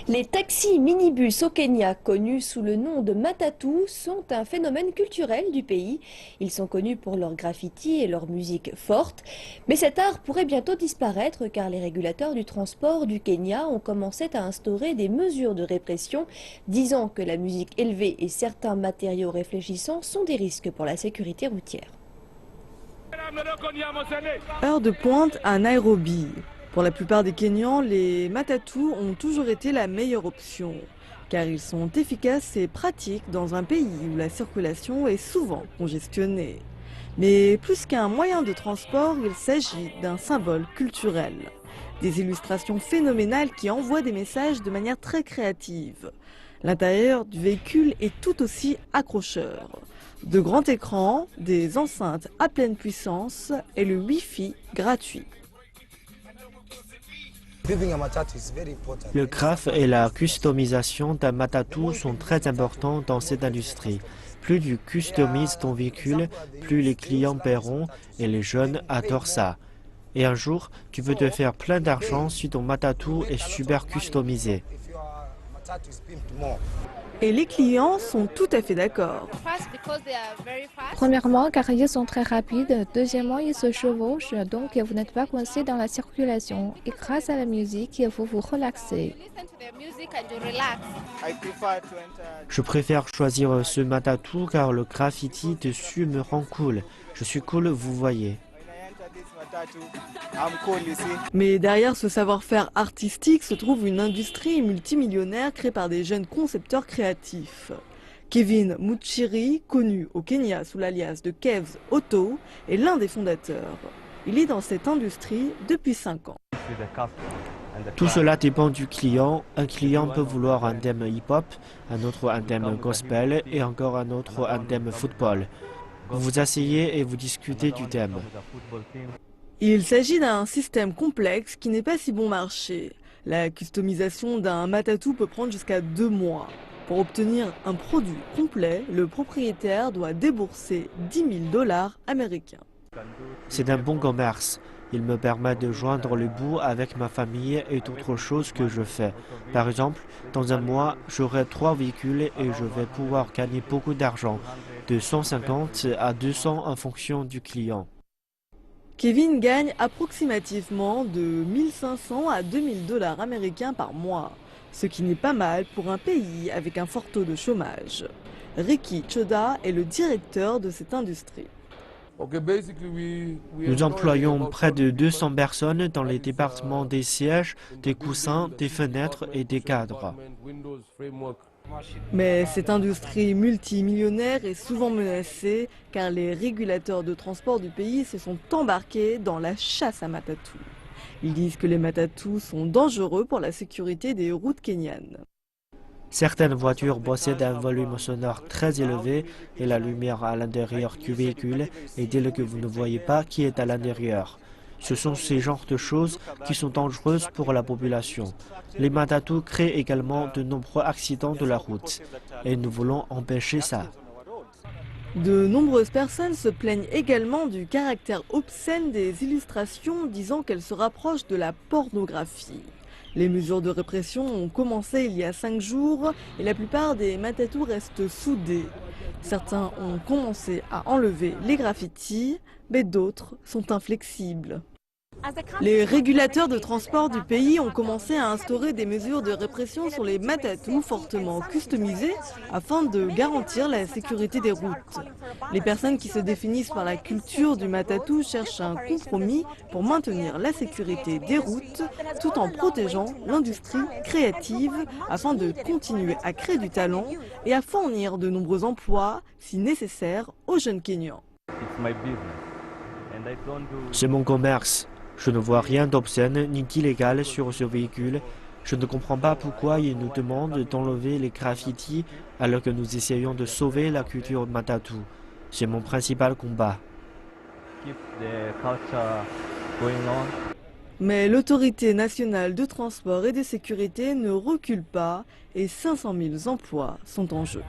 Les taxis minibus au Kenya, connus sous le nom de matatu, sont un phénomène culturel du pays. Ils sont connus pour leurs graffitis et leur musique forte. Mais cet art pourrait bientôt disparaître car les régulateurs du transport du Kenya ont commencé à instaurer des mesures de répression, disant que la musique élevée et certains matériaux réfléchissants sont des risques pour la sécurité routière. Heure de pointe à Nairobi. Pour la plupart des Kenyans, les matatus ont toujours été la meilleure option, car ils sont efficaces et pratiques dans un pays où la circulation est souvent congestionnée. Mais plus qu'un moyen de transport, il s'agit d'un symbole culturel. Des illustrations phénoménales qui envoient des messages de manière très créative. L'intérieur du véhicule est tout aussi accrocheur. De grands écrans, des enceintes à pleine puissance et le Wi-Fi gratuit. Le craft et la customisation d'un matatu sont très importants dans cette industrie. Plus tu customises ton véhicule, plus les clients paieront et les jeunes adorent ça. Et un jour, tu peux te faire plein d'argent si ton matatu est super customisé. Et les clients sont tout à fait d'accord. Premièrement, car ils sont très rapides. Deuxièmement, ils se chevauchent, donc vous n'êtes pas coincé dans la circulation. Et grâce à la musique, vous vous relaxez. Je préfère choisir ce matatu car le graffiti dessus me rend cool. Je suis cool, vous voyez. Mais derrière ce savoir-faire artistique se trouve une industrie multimillionnaire créée par des jeunes concepteurs créatifs. Kevin Muchiri, connu au Kenya sous l'alias de Kev's Auto, est l'un des fondateurs. Il est dans cette industrie depuis 5 ans. Tout cela dépend du client. Un client peut vouloir un thème hip-hop, un autre un thème gospel et encore un autre un thème football. Vous vous asseyez et vous discutez du thème. Il s'agit d'un système complexe qui n'est pas si bon marché. La customisation d'un matatu peut prendre jusqu'à 2 mois. Pour obtenir un produit complet, le propriétaire doit débourser $10 000 américains. C'est un bon commerce. Il me permet de joindre le bout avec ma famille et d'autres choses que je fais. Par exemple, dans un mois, j'aurai 3 véhicules et je vais pouvoir gagner beaucoup d'argent, de 150 à 200 en fonction du client. Kevin gagne approximativement de 1500 à $2000 américains par mois, ce qui n'est pas mal pour un pays avec un fort taux de chômage. Ricky Choda est le directeur de cette industrie. Nous employons près de 200 personnes dans les départements des sièges, des coussins, des fenêtres et des cadres. Mais cette industrie multimillionnaire est souvent menacée car les régulateurs de transport du pays se sont embarqués dans la chasse à matatu. Ils disent que les matatus sont dangereux pour la sécurité des routes kenyanes. Certaines voitures possèdent un volume sonore très élevé et la lumière à l'intérieur du véhicule est telle que vous ne voyez pas qui est à l'intérieur. Ce sont ces genres de choses qui sont dangereuses pour la population. Les matatus créent également de nombreux accidents de la route et nous voulons empêcher ça. De nombreuses personnes se plaignent également du caractère obscène des illustrations, disant qu'elles se rapprochent de la pornographie. Les mesures de répression ont commencé il y a 5 jours et la plupart des matatus restent soudés. Certains ont commencé à enlever les graffitis, mais d'autres sont inflexibles. Les régulateurs de transport du pays ont commencé à instaurer des mesures de répression sur les matatus fortement customisés afin de garantir la sécurité des routes. Les personnes qui se définissent par la culture du matatu cherchent un compromis pour maintenir la sécurité des routes tout en protégeant l'industrie créative afin de continuer à créer du talent et à fournir de nombreux emplois si nécessaire aux jeunes Kenyans. C'est mon commerce. Je ne vois rien d'obscène ni d'illégal sur ce véhicule. Je ne comprends pas pourquoi ils nous demandent d'enlever les graffitis alors que nous essayons de sauver la culture matatu. C'est mon principal combat. Mais l'autorité nationale de transport et de sécurité ne recule pas et 500 000 emplois sont en jeu.